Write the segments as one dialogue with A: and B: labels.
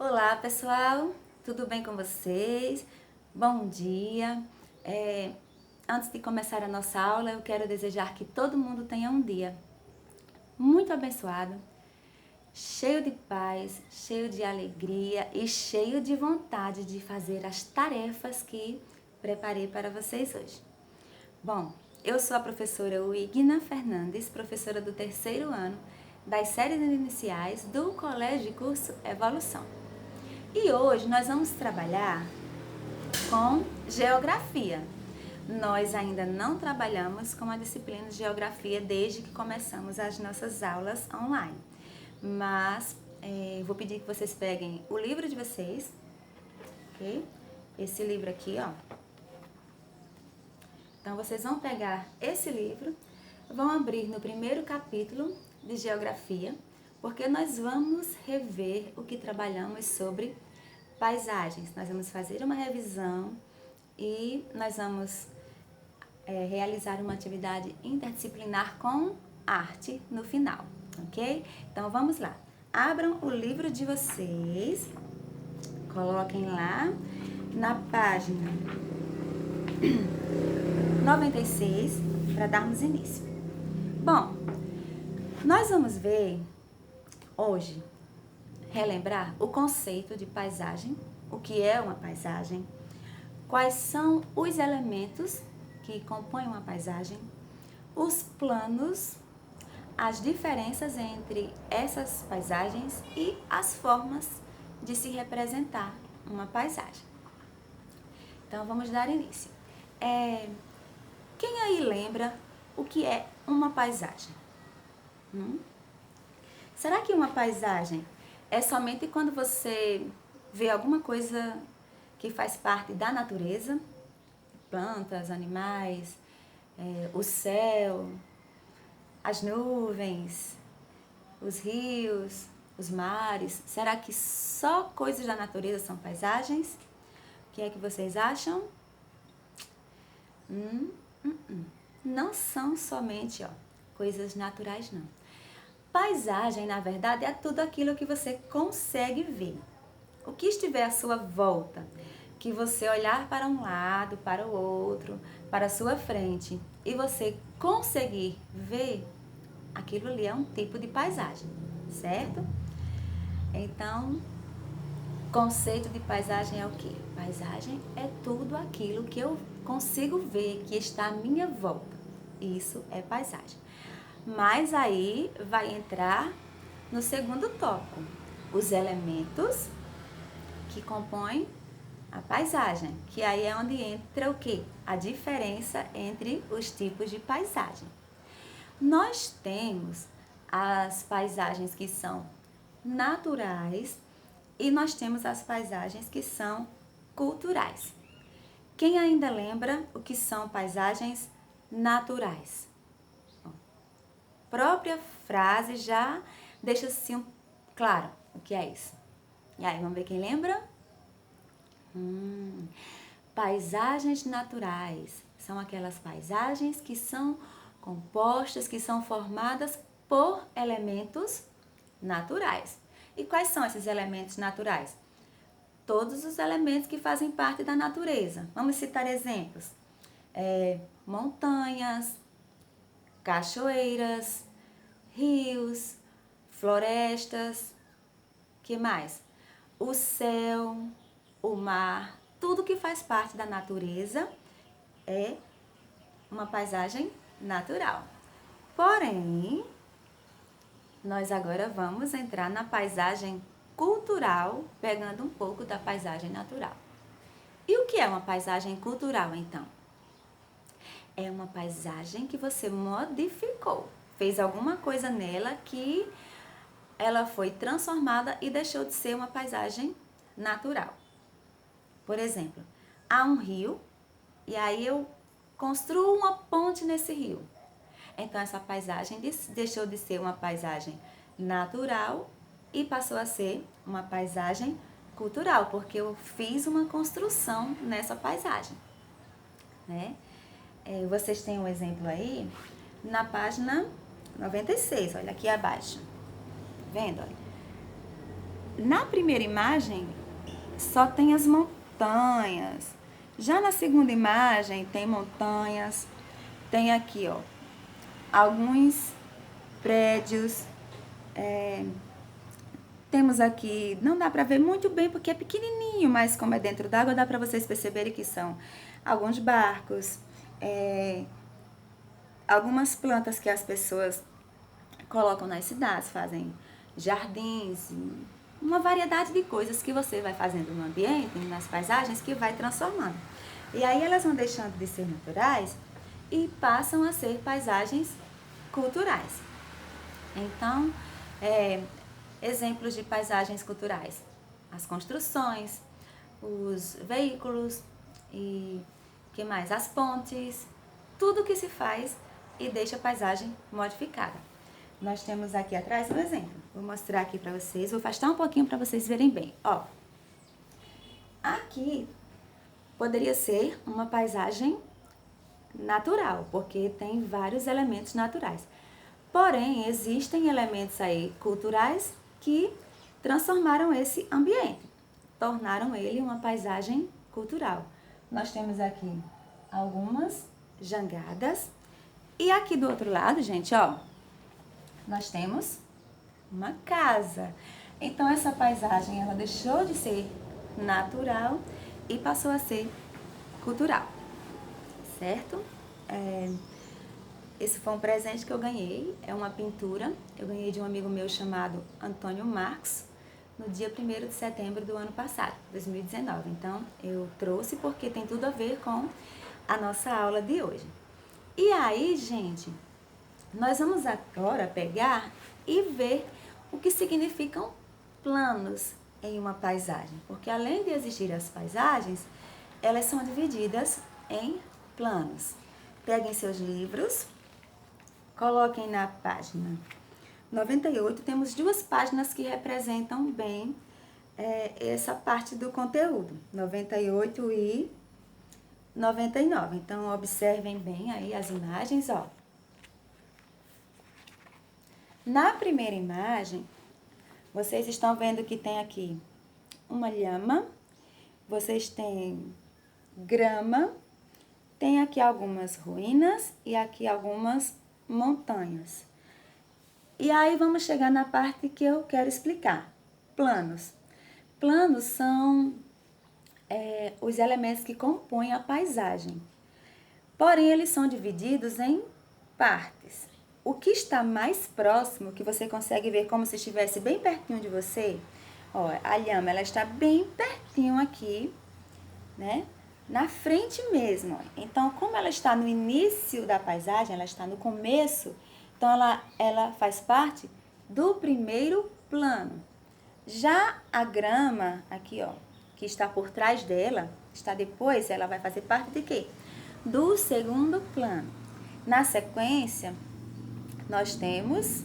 A: Olá pessoal, tudo bem com vocês? Bom dia! Antes de começar a nossa aula, eu quero desejar que todo mundo tenha um dia muito abençoado, cheio de paz, cheio de alegria e cheio de vontade de fazer as tarefas que preparei para vocês hoje. Bom, eu sou a professora Wigna Fernandes, professora do terceiro ano das séries iniciais do Colégio de Curso Evolução. E hoje nós vamos trabalhar com geografia. Nós ainda não trabalhamos com a disciplina de geografia desde que começamos as nossas aulas online. Mas vou pedir que vocês peguem o livro de vocês, ok? Esse livro aqui, ó. Então vocês vão pegar esse livro, vão abrir no primeiro capítulo de geografia, porque nós vamos rever o que trabalhamos sobre paisagens. Nós vamos fazer uma revisão e nós vamos realizar uma atividade interdisciplinar com arte no final, ok? Então vamos lá. Abram o livro de vocês, coloquem lá na página 96 para darmos início. Bom, nós vamos ver hoje, relembrar o conceito de paisagem, o que é uma paisagem, quais são os elementos que compõem uma paisagem, os planos, as diferenças entre essas paisagens e as formas de se representar uma paisagem. Então vamos dar início. Quem aí lembra o que é uma paisagem? Será que uma paisagem é somente quando você vê alguma coisa que faz parte da natureza? Plantas, animais, o céu, as nuvens, os rios, os mares. Será que só coisas da natureza são paisagens? O que é que vocês acham? Não são somente coisas naturais, não. Paisagem, na verdade, é tudo aquilo que você consegue ver. O que estiver à sua volta, que você olhar para um lado, para o outro, para a sua frente, e você conseguir ver, aquilo ali é um tipo de paisagem, certo? Então, conceito de paisagem é o quê? Paisagem é tudo aquilo que eu consigo ver, que está à minha volta. Isso é paisagem. Mas aí vai entrar no segundo tópico, os elementos que compõem a paisagem, que aí é onde entra o quê? A diferença entre os tipos de paisagem. Nós temos as paisagens que são naturais e nós temos as paisagens que são culturais. Quem ainda lembra o que são paisagens naturais? Própria frase já deixa assim claro o que é isso. E aí, vamos ver quem lembra? Paisagens naturais são aquelas paisagens que são compostas, que são formadas por elementos naturais. E quais são esses elementos naturais? Todos os elementos que fazem parte da natureza. Vamos citar exemplos. Montanhas, cachoeiras, rios, florestas, que mais? O céu, o mar, tudo que faz parte da natureza é uma paisagem natural. Porém, nós agora vamos entrar na paisagem cultural, pegando um pouco da paisagem natural. E o que é uma paisagem cultural, então? É uma paisagem que você modificou, fez alguma coisa nela que ela foi transformada e deixou de ser uma paisagem natural. Por exemplo, há um rio e aí eu construo uma ponte nesse rio. Então essa paisagem deixou de ser uma paisagem natural e passou a ser uma paisagem cultural, porque eu fiz uma construção nessa paisagem, né? Vocês têm um exemplo aí na página 96, olha aqui abaixo. Vendo? Olha. Na primeira imagem, só tem as montanhas. Já na segunda imagem, tem montanhas. Tem aqui, ó, alguns prédios. Temos aqui, não dá pra ver muito bem porque é pequenininho, mas como é dentro d'água, dá pra vocês perceberem que são alguns barcos, algumas plantas que as pessoas colocam nas cidades, fazem jardins, uma variedade de coisas que você vai fazendo no ambiente, nas paisagens, que vai transformando. E aí elas vão deixando de ser naturais e passam a ser paisagens culturais. Então, exemplos de paisagens culturais: as construções, os veículos e que mais? As pontes, tudo que se faz e deixa a paisagem modificada. Nós temos aqui atrás um exemplo. Vou mostrar aqui para vocês, vou afastar um pouquinho para vocês verem bem. Ó, aqui poderia ser uma paisagem natural, porque tem vários elementos naturais. Porém, existem elementos aí culturais que transformaram esse ambiente, tornaram ele uma paisagem cultural. Nós temos aqui algumas jangadas e aqui do outro lado, gente, ó, nós temos uma casa. Então essa paisagem, ela deixou de ser natural e passou a ser cultural, certo? Esse foi um presente que eu ganhei, é uma pintura, eu ganhei de um amigo meu chamado Antônio Marcos, no dia 1º de setembro do ano passado, 2019. Então, eu trouxe porque tem tudo a ver com a nossa aula de hoje. E aí, gente, nós vamos agora pegar e ver o que significam planos em uma paisagem. Porque além de existir as paisagens, elas são divididas em planos. Peguem seus livros, coloquem na página 98, temos 2 páginas que representam bem essa parte do conteúdo, 98 e 99. Então, observem bem aí as imagens, ó. Na primeira imagem, vocês estão vendo que tem aqui uma lhama, vocês têm grama, tem aqui algumas ruínas e aqui algumas montanhas. E aí vamos chegar na parte que eu quero explicar. Planos. Planos são os elementos que compõem a paisagem. Porém, eles são divididos em partes. O que está mais próximo, que você consegue ver como se estivesse bem pertinho de você, ó, a lhama, ela está bem pertinho aqui, né? Na frente mesmo. Então, como ela está no início da paisagem, ela está no começo, então ela faz parte do primeiro plano. Já a grama, aqui ó, que está por trás dela, está depois, ela vai fazer parte de quê? Do segundo plano. Na sequência, nós temos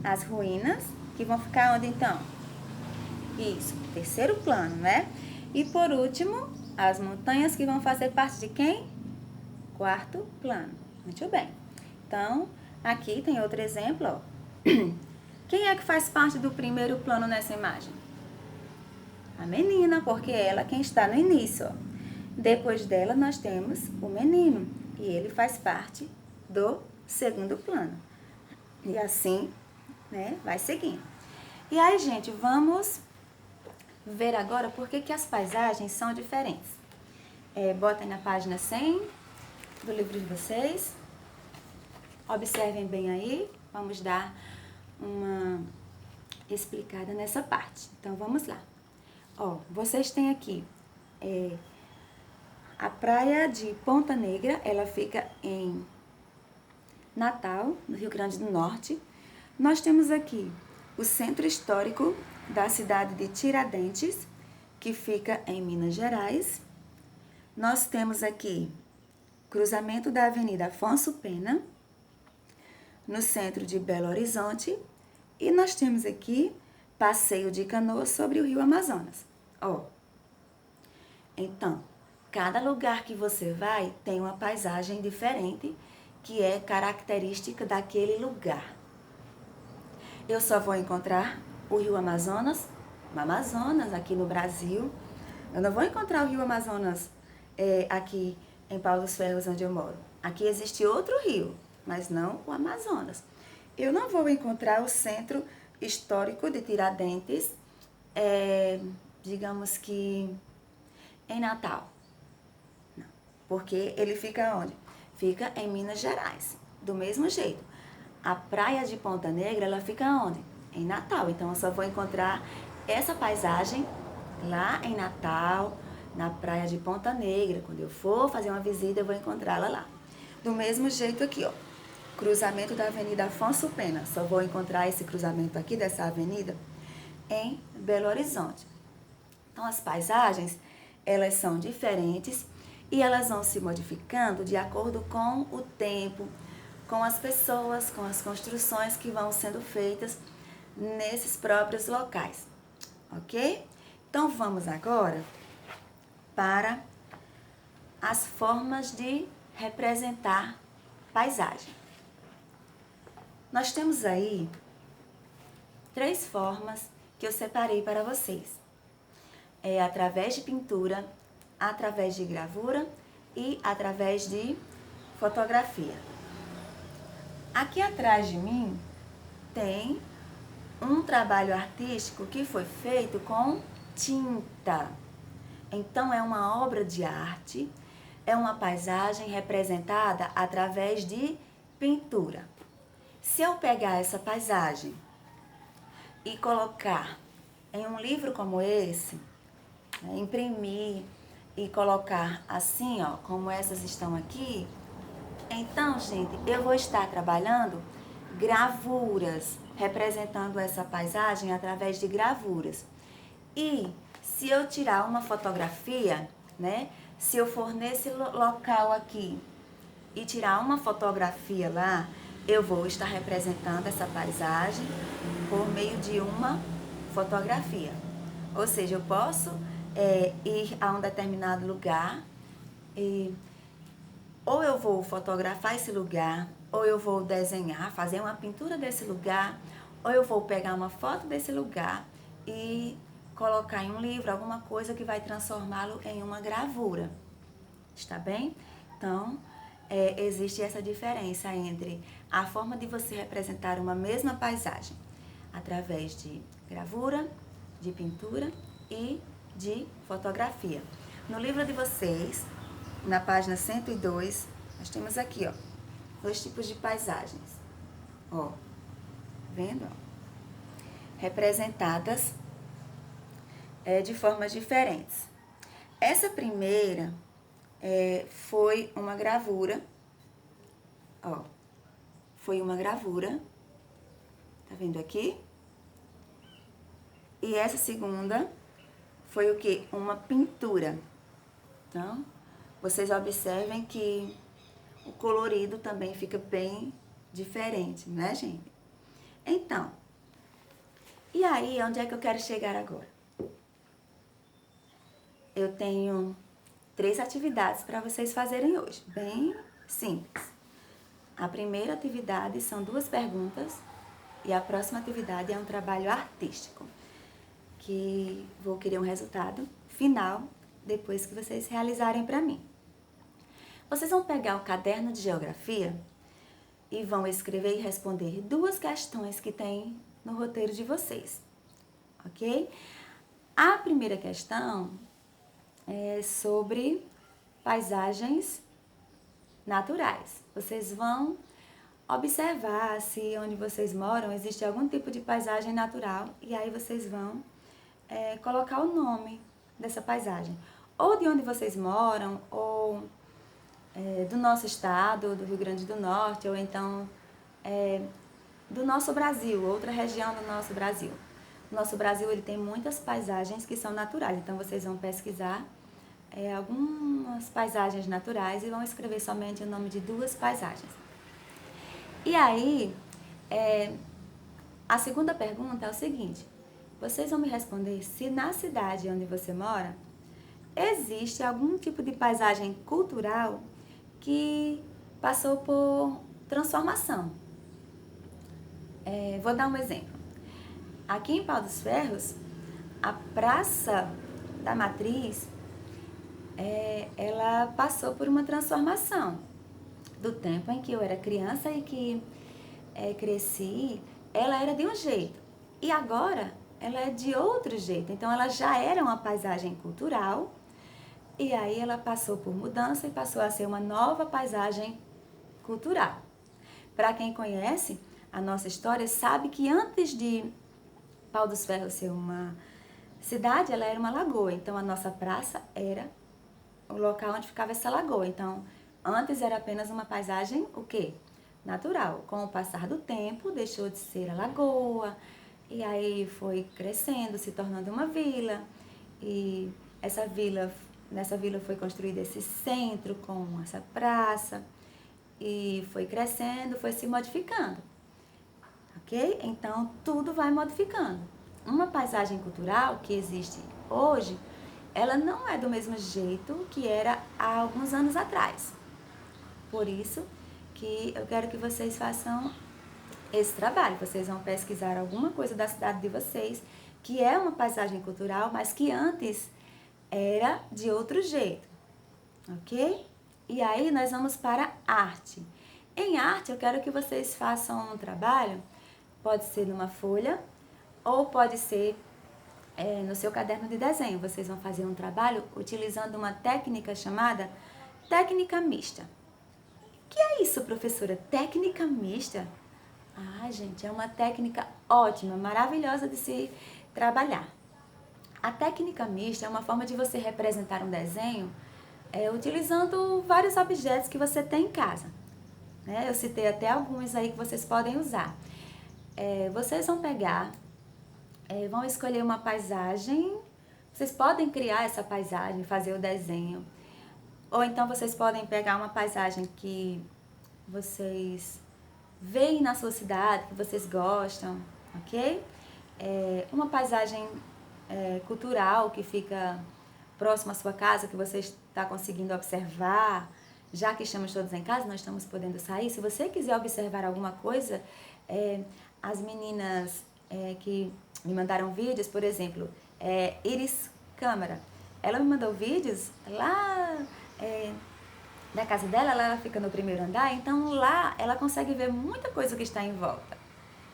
A: as ruínas, que vão ficar onde então? Isso, terceiro plano, né? E por último, as montanhas, que vão fazer parte de quem? Quarto plano. Muito bem. Então, aqui tem outro exemplo, ó. Quem é que faz parte do primeiro plano nessa imagem? A menina, porque ela é quem está no início, ó. Depois dela, nós temos o menino, e ele faz parte do segundo plano. E assim, né, vai seguindo. E aí, gente, vamos ver agora por que as paisagens são diferentes. Botem na página 100 do livro de vocês. Observem bem aí. Vamos dar uma explicada nessa parte. Então, vamos lá. Ó, vocês têm aqui a praia de Ponta Negra. Ela fica em Natal, no Rio Grande do Norte. Nós temos aqui o centro histórico da cidade de Tiradentes, que fica em Minas Gerais. Nós temos aqui cruzamento da Avenida Afonso Pena, no centro de Belo Horizonte. E nós temos aqui passeio de canoa sobre o Rio Amazonas. Ó, então, cada lugar que você vai tem uma paisagem diferente, que é característica daquele lugar. Eu só vou encontrar o rio Amazonas, o Amazonas aqui no Brasil. Eu não vou encontrar o rio Amazonas aqui em Pau dos Ferros, onde eu moro. Aqui existe outro rio, mas não o Amazonas. Eu não vou encontrar o Centro Histórico de Tiradentes, digamos que em Natal. Não, porque ele fica onde? Fica em Minas Gerais. Do mesmo jeito, a praia de Ponta Negra, ela fica onde? Em Natal. Então, eu só vou encontrar essa paisagem lá em Natal, na praia de Ponta Negra. Quando eu for fazer uma visita, eu vou encontrá-la lá. Do mesmo jeito aqui, ó, cruzamento da Avenida Afonso Pena. Só vou encontrar esse cruzamento aqui dessa avenida em Belo Horizonte. Então, as paisagens, elas são diferentes e elas vão se modificando de acordo com o tempo, com as pessoas, com as construções que vão sendo feitas nesses próprios locais, ok? Então, vamos agora para as formas de representar paisagem. Nós temos aí 3 formas que eu separei para vocês. Através de pintura, através de gravura e através de fotografia. Aqui atrás de mim tem um trabalho artístico que foi feito com tinta. Então, é uma obra de arte, é uma paisagem representada através de pintura. Se eu pegar essa paisagem e colocar em um livro como esse, né, imprimir e colocar assim, ó, como essas estão aqui, então, gente, eu vou estar trabalhando gravuras, representando essa paisagem através de gravuras. E se eu tirar uma fotografia, né, se eu for nesse local aqui e tirar uma fotografia lá, eu vou estar representando essa paisagem por meio de uma fotografia. Ou seja, eu posso ir a um determinado lugar e ou eu vou fotografar esse lugar, ou eu vou desenhar, fazer uma pintura desse lugar, ou eu vou pegar uma foto desse lugar e colocar em um livro alguma coisa que vai transformá-lo em uma gravura. Está bem? Então, existe essa diferença entre a forma de você representar uma mesma paisagem através de gravura, de pintura e de fotografia. No livro de vocês, na página 102, nós temos aqui, ó, 2 tipos de paisagens. Ó, vendo? Representadas de formas diferentes. Essa primeira foi uma gravura, ó, foi uma gravura, tá vendo aqui? E essa segunda foi o quê? Uma pintura. Então, vocês observem que o colorido também fica bem diferente, né, gente? Então, e aí, onde é que eu quero chegar agora? Eu tenho 3 atividades para vocês fazerem hoje, bem simples. A primeira atividade são 2 perguntas e a próxima atividade é um trabalho artístico, que vou querer um resultado final depois que vocês realizarem para mim. Vocês vão pegar o caderno de geografia e vão escrever e responder 2 questões que tem no roteiro de vocês, ok? A primeira questão é sobre paisagens naturais. Vocês vão observar se onde vocês moram existe algum tipo de paisagem natural e aí vocês vão colocar o nome dessa paisagem. Ou de onde vocês moram, ou do nosso estado, do Rio Grande do Norte, ou então do nosso Brasil, outra região do nosso Brasil. O nosso Brasil ele tem muitas paisagens que são naturais, então vocês vão pesquisar algumas paisagens naturais e vão escrever somente o nome de 2 paisagens. E aí, a segunda pergunta é o seguinte: vocês vão me responder se na cidade onde você mora existe algum tipo de paisagem cultural que passou por transformação. Vou dar um exemplo. aqui em Pau dos Ferros, a Praça da Matriz, ela passou por uma transformação. Do tempo em que eu era criança e que cresci, ela era de um jeito. E agora, ela é de outro jeito. Então, ela já era uma paisagem cultural, e aí ela passou por mudança e passou a ser uma nova paisagem cultural. Para quem conhece a nossa história, sabe que antes de Pau dos Ferros ser uma cidade, ela era uma lagoa. Então, a nossa praça era o local onde ficava essa lagoa. Então, antes era apenas uma paisagem, o quê? Natural. Com o passar do tempo, deixou de ser a lagoa, e aí foi crescendo, se tornando uma vila. E nessa vila foi construído esse centro com essa praça, e foi crescendo, foi se modificando. Ok? Então, tudo vai modificando. Uma paisagem cultural que existe hoje, ela não é do mesmo jeito que era há alguns anos atrás. Por isso que eu quero que vocês façam esse trabalho. Vocês vão pesquisar alguma coisa da cidade de vocês, que é uma paisagem cultural, mas que antes era de outro jeito. Ok? E aí nós vamos para arte. Em arte, eu quero que vocês façam um trabalho, pode ser numa folha, ou pode ser no seu caderno de desenho. Vocês vão fazer um trabalho utilizando uma técnica chamada técnica mista. O que é isso, professora? Técnica mista? Ah, gente, é uma técnica ótima, maravilhosa de se trabalhar. A técnica mista é uma forma de você representar um desenho utilizando vários objetos que você tem em casa. Eu citei até alguns aí que vocês podem usar. Vocês vão pegar, vão escolher uma paisagem, vocês podem criar essa paisagem, fazer o desenho. Ou então vocês podem pegar uma paisagem que vocês veem na sua cidade, que vocês gostam, ok? Uma paisagem cultural que fica próximo à sua casa, que você está conseguindo observar. Já que estamos todos em casa, nós estamos podendo sair. Se você quiser observar alguma coisa, as meninas que me mandaram vídeos, por exemplo, Iris Câmara, ela me mandou vídeos lá da casa dela, ela fica no primeiro andar, então lá ela consegue ver muita coisa que está em volta.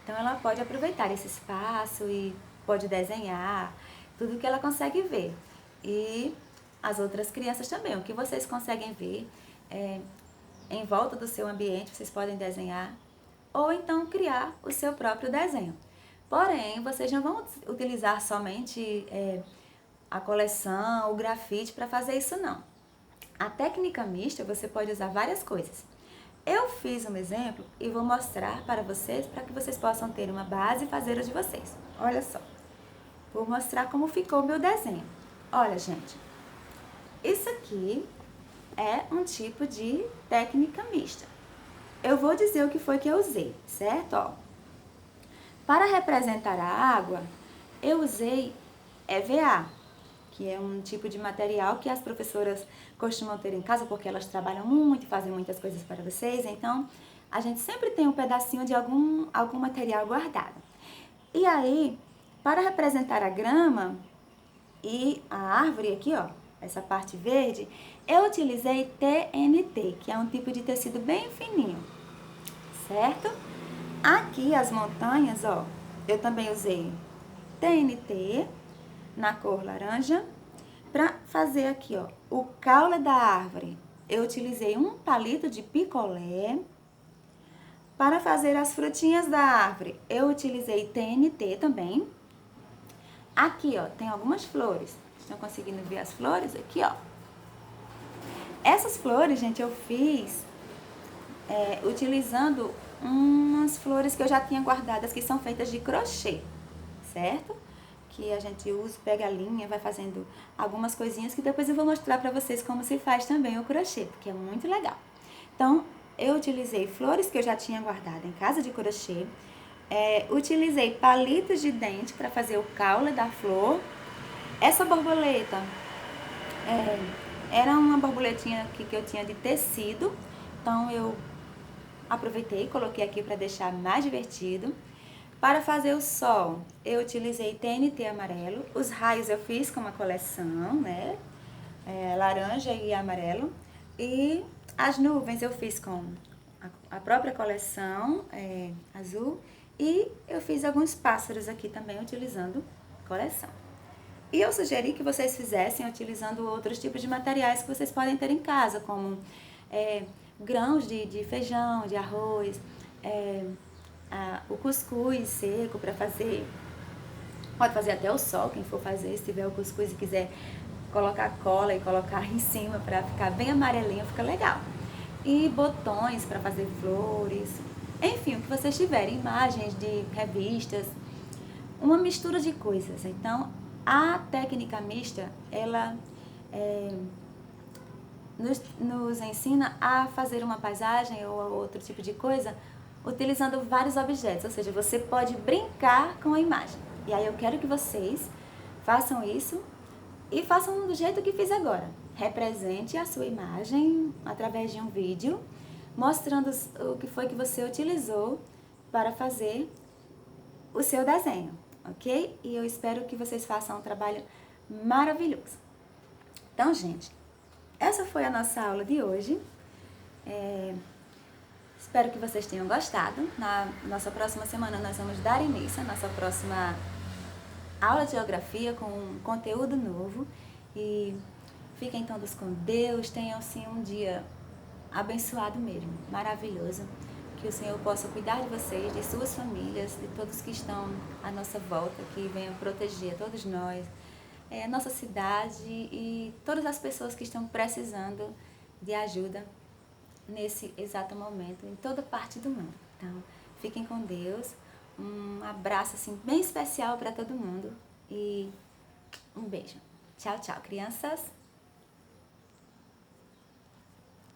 A: Então ela pode aproveitar esse espaço e pode desenhar tudo que ela consegue ver. E as outras crianças também, o que vocês conseguem ver em volta do seu ambiente, vocês podem desenhar ou então criar o seu próprio desenho. Porém, vocês não vão utilizar somente a coleção, o grafite para fazer isso não. A técnica mista você pode usar várias coisas. Eu fiz um exemplo e vou mostrar para vocês, para que vocês possam ter uma base e fazer o de vocês. Olha só, vou mostrar como ficou o meu desenho. Olha, gente, isso aqui é um tipo de técnica mista. Eu vou dizer o que foi que eu usei, certo? Ó, para representar a água, eu usei EVA, que é um tipo de material que as professoras costumam ter em casa, porque elas trabalham muito e fazem muitas coisas para vocês, então a gente sempre tem um pedacinho de algum material guardado. E aí, para representar a grama e a árvore aqui, ó, essa parte verde, eu utilizei TNT, que é um tipo de tecido bem fininho, certo? Aqui as montanhas, ó, eu também usei TNT na cor laranja. Para fazer aqui, ó, o caule da árvore, eu utilizei um palito de picolé. Para fazer as frutinhas da árvore, eu utilizei TNT também. Aqui, ó, tem algumas flores. Estão conseguindo ver as flores? Aqui, ó. Essas flores, gente, eu fiz utilizando umas flores que eu já tinha guardadas, que são feitas de crochê, certo? Que a gente usa, pega a linha, vai fazendo algumas coisinhas que depois eu vou mostrar pra vocês como se faz também o crochê, porque é muito legal. Então, eu utilizei flores que eu já tinha guardado em casa de crochê, utilizei palitos de dente para fazer o caule da flor. Essa borboleta era uma borboletinha aqui que eu tinha de tecido, então eu aproveitei e coloquei aqui para deixar mais divertido. Para fazer o sol, eu utilizei TNT amarelo. Os raios eu fiz com uma coleção, né? Laranja e amarelo. E as nuvens eu fiz com a própria coleção azul. E eu fiz alguns pássaros aqui também utilizando coleção. E eu sugeri que vocês fizessem utilizando outros tipos de materiais que vocês podem ter em casa, como grãos de feijão, de arroz, o cuscuz seco para fazer. Pode fazer até o sol, quem for fazer, se tiver o cuscuz e quiser colocar cola e colocar em cima para ficar bem amarelinho, fica legal. E botões para fazer flores, enfim, o que vocês tiverem, imagens de revistas, uma mistura de coisas. Então, a técnica mista, ela nos ensina a fazer uma paisagem ou outro tipo de coisa utilizando vários objetos, ou seja, você pode brincar com a imagem. E aí eu quero que vocês façam isso e façam do jeito que fiz agora. Represente a sua imagem através de um vídeo, mostrando o que foi que você utilizou para fazer o seu desenho, ok? E eu espero que vocês façam um trabalho maravilhoso. Então, gente, essa foi a nossa aula de hoje. Espero que vocês tenham gostado. Na nossa próxima semana nós vamos dar início à nossa próxima aula de geografia com um conteúdo novo. E fiquem todos com Deus, tenham sim um dia abençoado mesmo, maravilhoso. Que o Senhor possa cuidar de vocês, de suas famílias, de todos que estão à nossa volta, que venham proteger todos nós, a nossa cidade e todas as pessoas que estão precisando de ajuda nesse exato momento, em toda parte do mundo. Então, fiquem com Deus, um abraço assim bem especial para todo mundo e um beijo. Tchau, tchau, crianças!